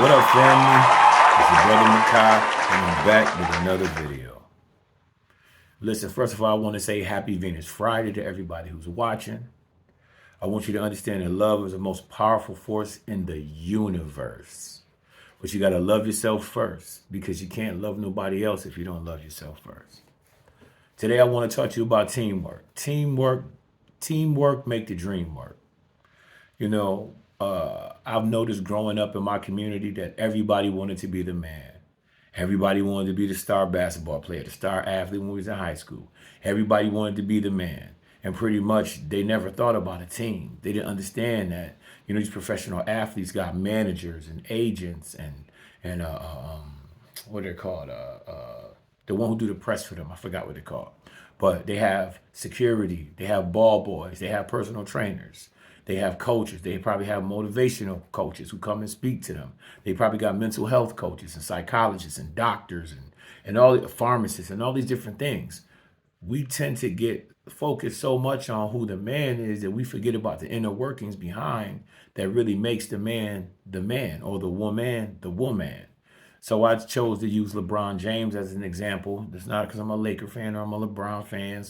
What up, family? It's your brother Makai, and I'm back with another video. Listen, first of all, I want to say happy Venus Friday to everybody who's watching. I want you to understand that love is the most powerful force in the universe. But you got to love yourself first because you can't love nobody else if you don't love yourself first. Today, I want to talk to you about teamwork. Teamwork make the dream work. I've noticed growing up in my community that everybody wanted to be the man. Everybody wanted to be the star basketball player, the star athlete when we was in high school. Everybody wanted to be the man. And pretty much they never thought about a team. They didn't understand that, these professional athletes got managers and agents and what they're called, the one who do the press for them. I forgot what they're called. But they have security, they have ball boys, they have personal trainers. They have coaches. They probably have motivational coaches who come and speak to them. They probably got mental health coaches and psychologists and doctors and all the pharmacists and all these different things. We tend to get focused so much on who the man is that we forget about the inner workings behind that really makes the man or the woman the woman. So I chose to use LeBron James as an example. It's not because I'm a Laker fan or I'm a LeBron fan,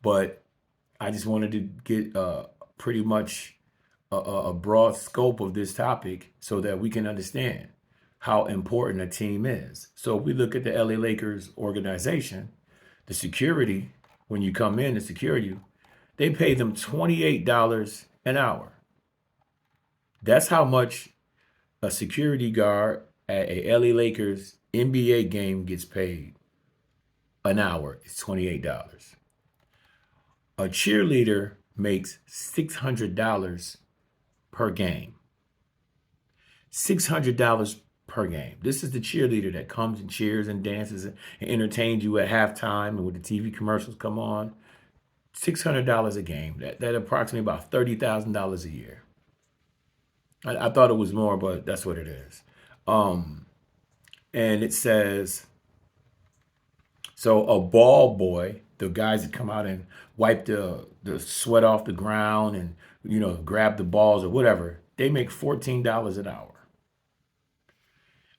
but I just wanted to get pretty much a broad scope of this topic so that we can understand how important a team is. So if we look at the LA Lakers organization, the security, when you come in to secure you, they pay them $28 an hour. That's how much a security guard at a LA Lakers NBA game gets paid an hour. It's $28. A cheerleader makes $600 per game. $600 per game. This is the cheerleader that comes and cheers and dances and entertains you at halftime and when the TV commercials come on. $600 a game. That approximately about $30,000 a year. I thought it was more, but that's what it is. And it says, so a ball boy, the guys that come out and wipe the sweat off the ground and grab the balls or whatever, they make $14 an hour.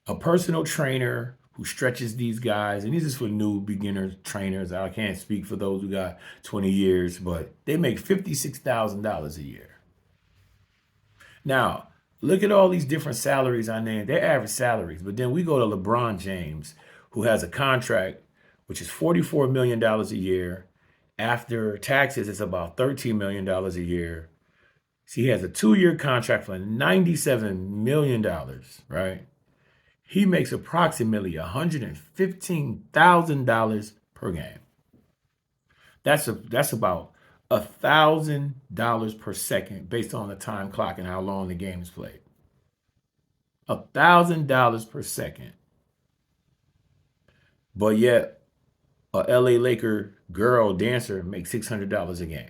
A personal trainer who stretches these guys, and this is for new beginners trainers. I can't speak for those who got 20 years, but they make $56,000 a year. Now, look at all these different salaries I named. They're average salaries, but then we go to LeBron James, who has a contract which is $44 million a year. After taxes, it's about $13 million a year. See, he has a 2-year contract for $97 million, right? He makes approximately $115,000 per game. That's about $1,000 per second based on the time clock and how long the game is played. $1,000 per second. But yet, a LA Laker girl dancer makes $600 a game.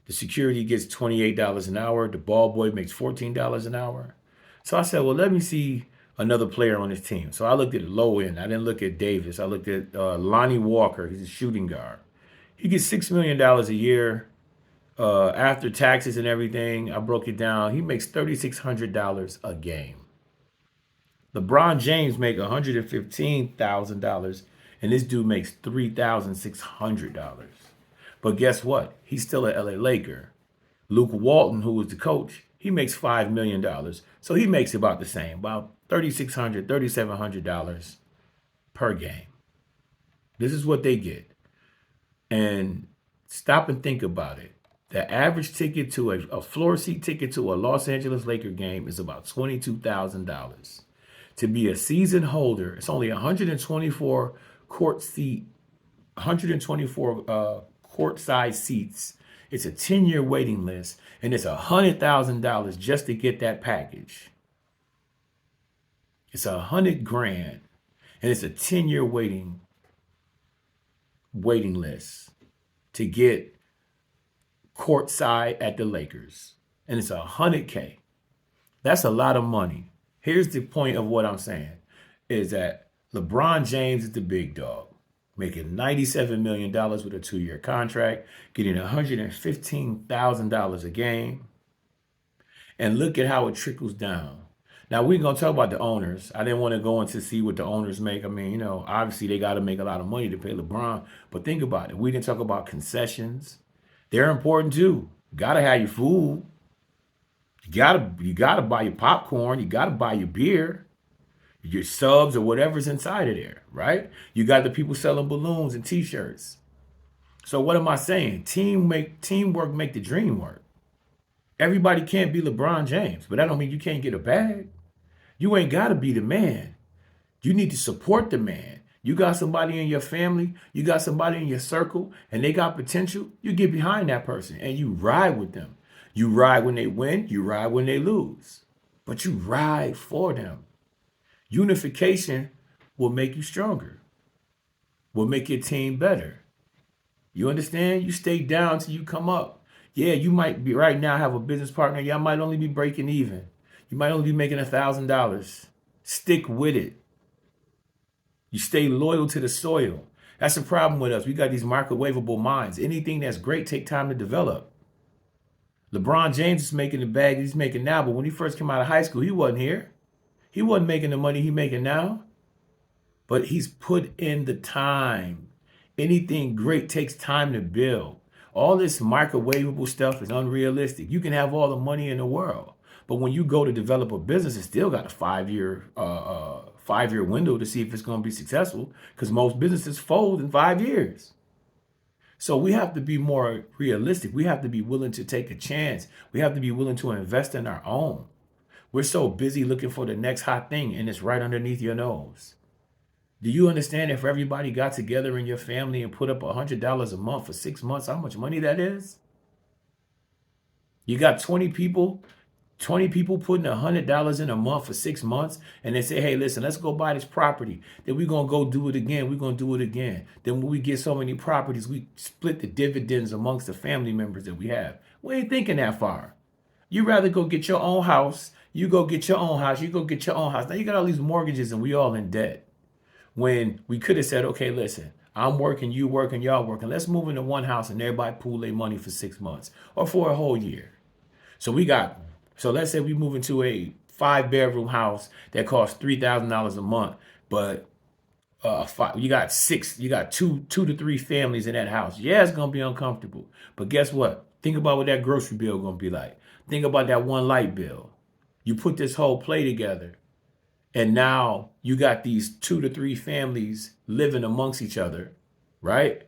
The security gets $28 an hour. The ball boy makes $14 an hour. So I said, well, let me see another player on this team. So I looked at the low end. I didn't look at Davis. I looked at Lonnie Walker. He's a shooting guard. He gets $6 million a year after taxes and everything. I broke it down. He makes $3,600 a game. LeBron James makes $115,000, and this dude makes $3,600. But guess what? He's still an LA Laker. Luke Walton, who was the coach, he makes $5 million. So he makes about the same, about $3,600, $3,700 per game. This is what they get. And stop and think about it. The average ticket to a floor seat ticket to a Los Angeles Laker game is about $22,000. To be a season holder, it's only 124 court size seats. It's a 10-year waiting list, and it's $100,000 just to get that package. It's $100,000, and it's a 10-year waiting list to get courtside at the Lakers, and it's $100K. That's a lot of money. Here's the point of what I'm saying, is that LeBron James is the big dog, making $97 million with a 2-year contract, getting $115,000 a game. And look at how it trickles down. Now we're gonna talk about the owners. I didn't want to go into see what the owners make. I mean, obviously they got to make a lot of money to pay LeBron. But think about it. We didn't talk about concessions. They're important too. You gotta have your food. You gotta buy your popcorn. You gotta buy your beer, your subs or whatever's inside of there, right? You got the people selling balloons and T-shirts. So what am I saying? Teamwork make the dream work. Everybody can't be LeBron James, but that don't mean you can't get a bag. You ain't got to be the man. You need to support the man. You got somebody in your family, you got somebody in your circle, and they got potential. You get behind that person and you ride with them. You ride when they win, you ride when they lose, but you ride for them. Unification will make you stronger, will make your team better. You understand? You stay down till you come up. Yeah, you might be right now have a business partner. Y'all might only be breaking even. You might only be making $1,000. Stick with it. You stay loyal to the soil. That's the problem with us. We got these microwavable minds. Anything that's great take time to develop. LeBron James is making the bag he's making now, but when he first came out of high school, he wasn't here. He wasn't making the money he's making now. But he's put in the time. Anything great takes time to build. All this microwavable stuff is unrealistic. You can have all the money in the world, but when you go to develop a business, it's still got a 5-year window to see if it's going to be successful, because most businesses fold in 5 years. So we have to be more realistic. We have to be willing to take a chance. We have to be willing to invest in our own. We're so busy looking for the next hot thing, and it's right underneath your nose. Do you understand if everybody got together in your family and put up $100 a month for 6 months, how much money that is? You got 20 people putting $100 in a month for 6 months, and they say, hey, listen, let's go buy this property. Then we're going to go do it again. We're going to do it again. Then when we get so many properties, we split the dividends amongst the family members that we have. We ain't thinking that far. You rather go get your own house. You go get your own house. You go get your own house. Now you got all these mortgages and we all in debt. When we could have said, okay, listen, I'm working, you working, y'all working. Let's move into one house and everybody pool their money for 6 months or for a whole year. So let's say we move into a 5-bedroom house that costs $3,000 a month, but you got two to three families in that house. Yeah, it's gonna be uncomfortable, but guess what? Think about what that grocery bill gonna be like. Think about that one light bill. You put this whole play together, and now you got these 2 to 3 families living amongst each other, right?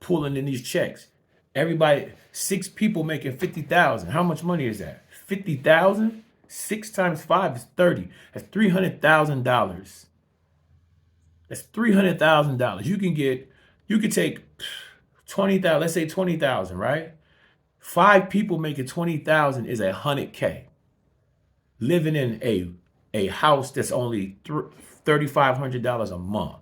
Pulling in these checks. Everybody, 6 people making $50,000. How much money is that? 50,000? 6 times 5 is 30. That's $300,000. That's $300,000. You can take 20,000. Let's say 20,000, right? 5 people making 20,000 is $100K. Living in a house that's only $3,500 a month.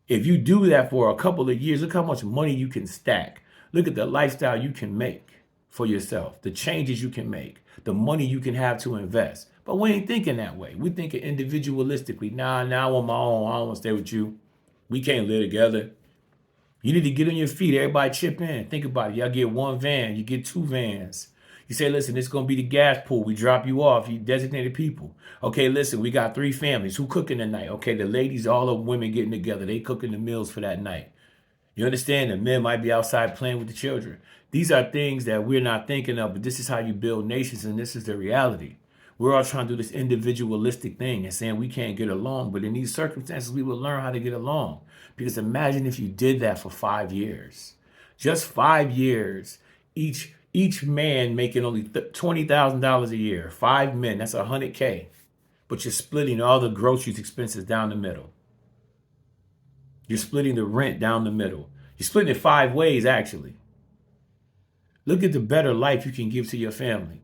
If you do that for a couple of years, look how much money you can stack. Look at the lifestyle you can make for yourself, the changes you can make, the money you can have to invest. But we ain't thinking that way. We thinking individualistically. Nah, I want my own. I don't want to stay with you. We can't live together. You need to get on your feet. Everybody chip in. Think about it. Y'all get 1 van. You get 2 vans. You say, listen, this is going to be the gas pool. We drop you off. You designated people. Okay, listen, we got 3 families. Who cooking tonight? Okay, the ladies, all the women getting together. They cooking the meals for that night. You understand? The men might be outside playing with the children. These are things that we're not thinking of, but this is how you build nations, and this is the reality. We're all trying to do this individualistic thing and saying we can't get along, but in these circumstances, we will learn how to get along. Because imagine if you did that for 5 years. Just 5 years, each man making only $20,000 a year. 5 men, that's $100K. But you're splitting all the groceries expenses down the middle. You're splitting the rent down the middle. You're splitting it 5 ways, actually. Look at the better life you can give to your family.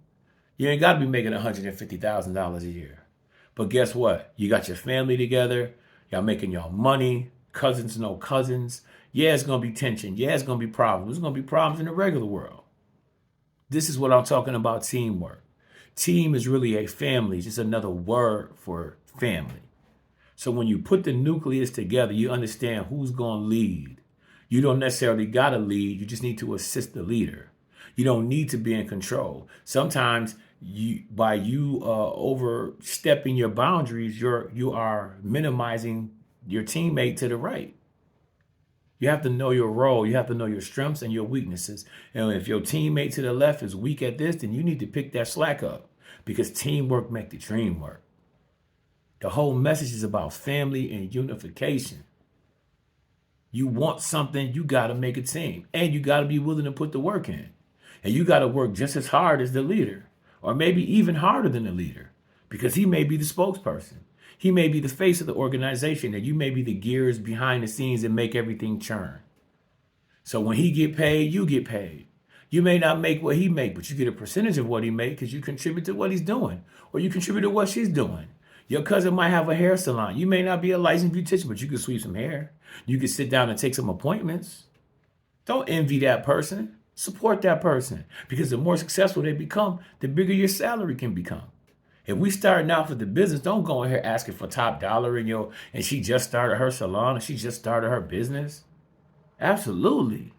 You ain't got to be making $150,000 a year. But guess what? You got your family together. Y'all making y'all money. Cousins know cousins. Yeah, it's going to be tension. Yeah, it's going to be problems. There's going to be problems in the regular world. This is what I'm talking about, teamwork. Team is really a family. It's just another word for family. So when you put the nucleus together, you understand who's going to lead. You don't necessarily got to lead. You just need to assist the leader. You don't need to be in control. Sometimes You overstepping your boundaries, you are minimizing your teammate to the right. You have to know your role. You have to know your strengths and your weaknesses. And if your teammate to the left is weak at this, then you need to pick that slack up, because teamwork make the dream work. The whole message is about family and unification. You want something, you got to make a team, and you got to be willing to put the work in. And you got to work just as hard as the leader, or maybe even harder than the leader, because he may be the spokesperson. He may be the face of the organization, and you may be the gears behind the scenes that make everything churn. So when he get paid, you get paid. You may not make what he make, but you get a percentage of what he make because you contribute to what he's doing, or you contribute to what she's doing. Your cousin might have a hair salon. You may not be a licensed beautician, but you can sweep some hair. You can sit down and take some appointments. Don't envy that person. Support that person, because the more successful they become, the bigger your salary can become. If we starting out with the business, don't go in here asking for top dollar and she just started her salon and she just started her business. Absolutely.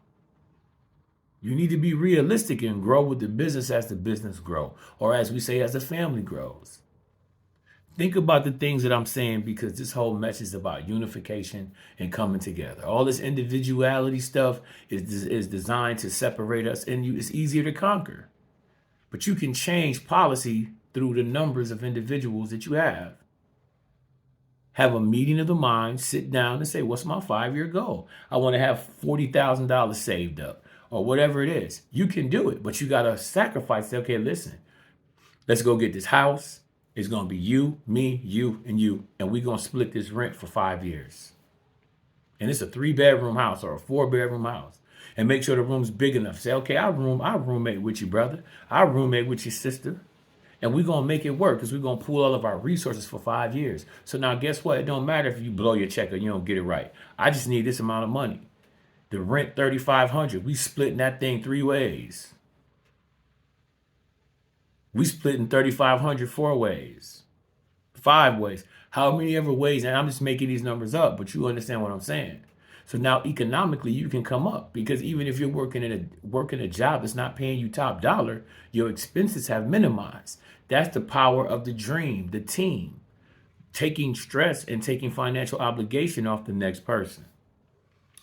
You need to be realistic and grow with the business as the business grow, or as we say, as the family grows. Think about the things that I'm saying, because this whole message is about unification and coming together. All this individuality stuff is designed to separate us, and it's easier to conquer. But you can change policy through the numbers of individuals that you have. Have a meeting of the mind, sit down and say, what's my 5-year goal? I want to have $40,000 saved up, or whatever it is. You can do it, but you got to sacrifice. Say, okay, listen, let's go get this house. It's going to be you, me, you, and you. And we're going to split this rent for 5 years. And it's a 3-bedroom house or a 4-bedroom house. And make sure the room's big enough. Say, okay, I'll roommate with you, brother. I'll roommate with your sister. And we're going to make it work, because we're going to pool all of our resources for 5 years. So now guess what? It don't matter if you blow your check or you don't get it right. I just need this amount of money. The rent, $3,500. We splitting that thing 3 ways. We splitting 3,500 4 ways, 5 ways, how many ever ways. And I'm just making these numbers up, but you understand what I'm saying. So now economically you can come up, because even if you're working a job that's not paying you top dollar, your expenses have minimized. That's the power of the dream, the team, taking stress and taking financial obligation off the next person.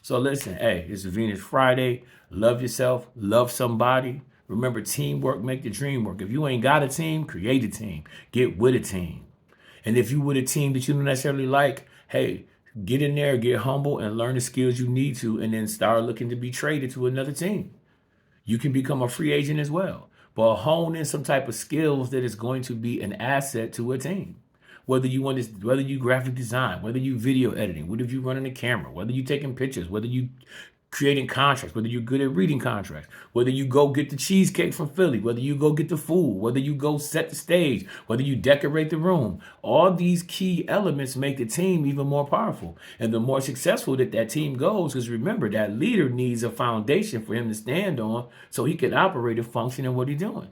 So listen, hey, it's Venus Friday. Love yourself, love somebody. Remember, teamwork make the dream work. If you ain't got a team, create a team. Get with a team. And if you with a team that you don't necessarily like, hey, get in there, get humble, and learn the skills you need to, and then start looking to be traded to another team. You can become a free agent as well, but hone in some type of skills that is going to be an asset to a team. Whether you graphic design, whether you video editing, whether you running a camera, whether you taking pictures, whether you creating contracts, whether you're good at reading contracts, whether you go get the cheesecake from Philly, whether you go get the food, whether you go set the stage, whether you decorate the room. All these key elements make the team even more powerful. And the more successful that team goes, because remember, that leader needs a foundation for him to stand on so he can operate and function in what he's doing.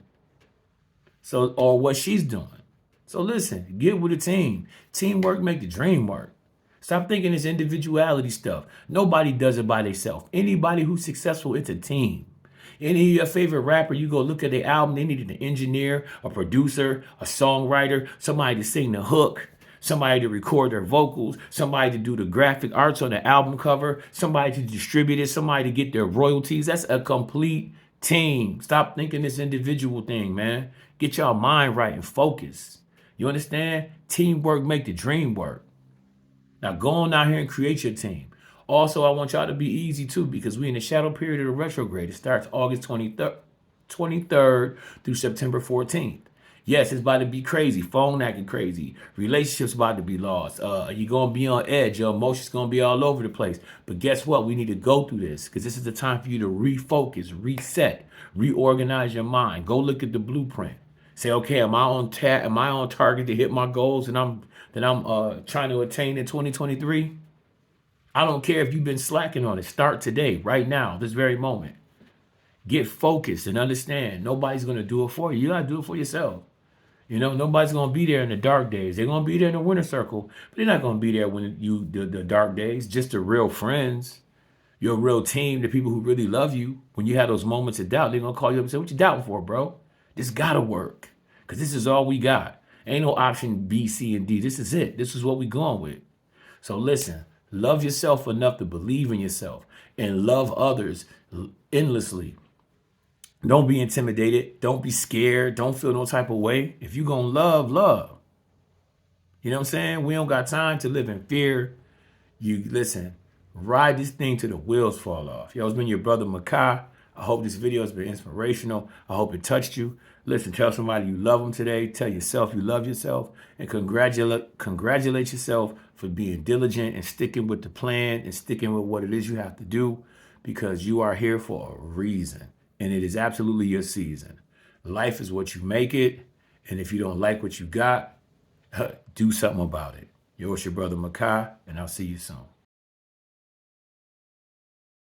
Or what she's doing. So listen, get with a team. Teamwork make the dream work. Stop thinking it's individuality stuff. Nobody does it by themselves. Anybody who's successful, it's a team. Any of your favorite rapper, you go look at their album, they needed an engineer, a producer, a songwriter, somebody to sing the hook, somebody to record their vocals, somebody to do the graphic arts on the album cover, somebody to distribute it, somebody to get their royalties. That's a complete team. Stop thinking this individual thing, man. Get your mind right and focus. You understand? Teamwork make the dream work. Now go on out here and create your team. Also, I want y'all to be easy too, because we're in the shadow period of the retrograde. It starts August 23rd through September 14th. Yes, it's about to be crazy. Phone acting crazy. Relationships about to be lost. You're going to be on edge. Your emotions going to be all over the place. But guess what? We need to go through this, because this is the time for you to refocus, reset, reorganize your mind. Go look at the blueprint. Say, okay, am I on target to hit my goals that I'm trying to attain in 2023? I don't care if you've been slacking on it. Start today, right now, this very moment. Get focused and understand nobody's going to do it for you. You got to do it for yourself. Nobody's going to be there in the dark days. They're going to be there in the winter circle, but they're not going to be there when the dark days. Just the real friends, your real team, the people who really love you. When you have those moments of doubt, they're going to call you up and say, what you doubting for, bro? This got to work. because this is all we got. Ain't no option B, C, and D. This is it. This is what we going with. So listen, love yourself enough to believe in yourself and love others endlessly. Don't be intimidated. Don't be scared. Don't feel no type of way. If you gonna love, love. You know what I'm saying? We don't got time to live in fear. You listen, ride this thing till the wheels fall off. Yo, it's been your brother Makai. I hope this video has been inspirational. I hope it touched you. Listen, tell somebody you love them today. Tell yourself you love yourself. And congratulate yourself for being diligent and sticking with the plan and sticking with what it is you have to do, because you are here for a reason. And it is absolutely your season. Life is what you make it. And if you don't like what you got, do something about it. Yo, it's your brother Makai, and I'll see you soon.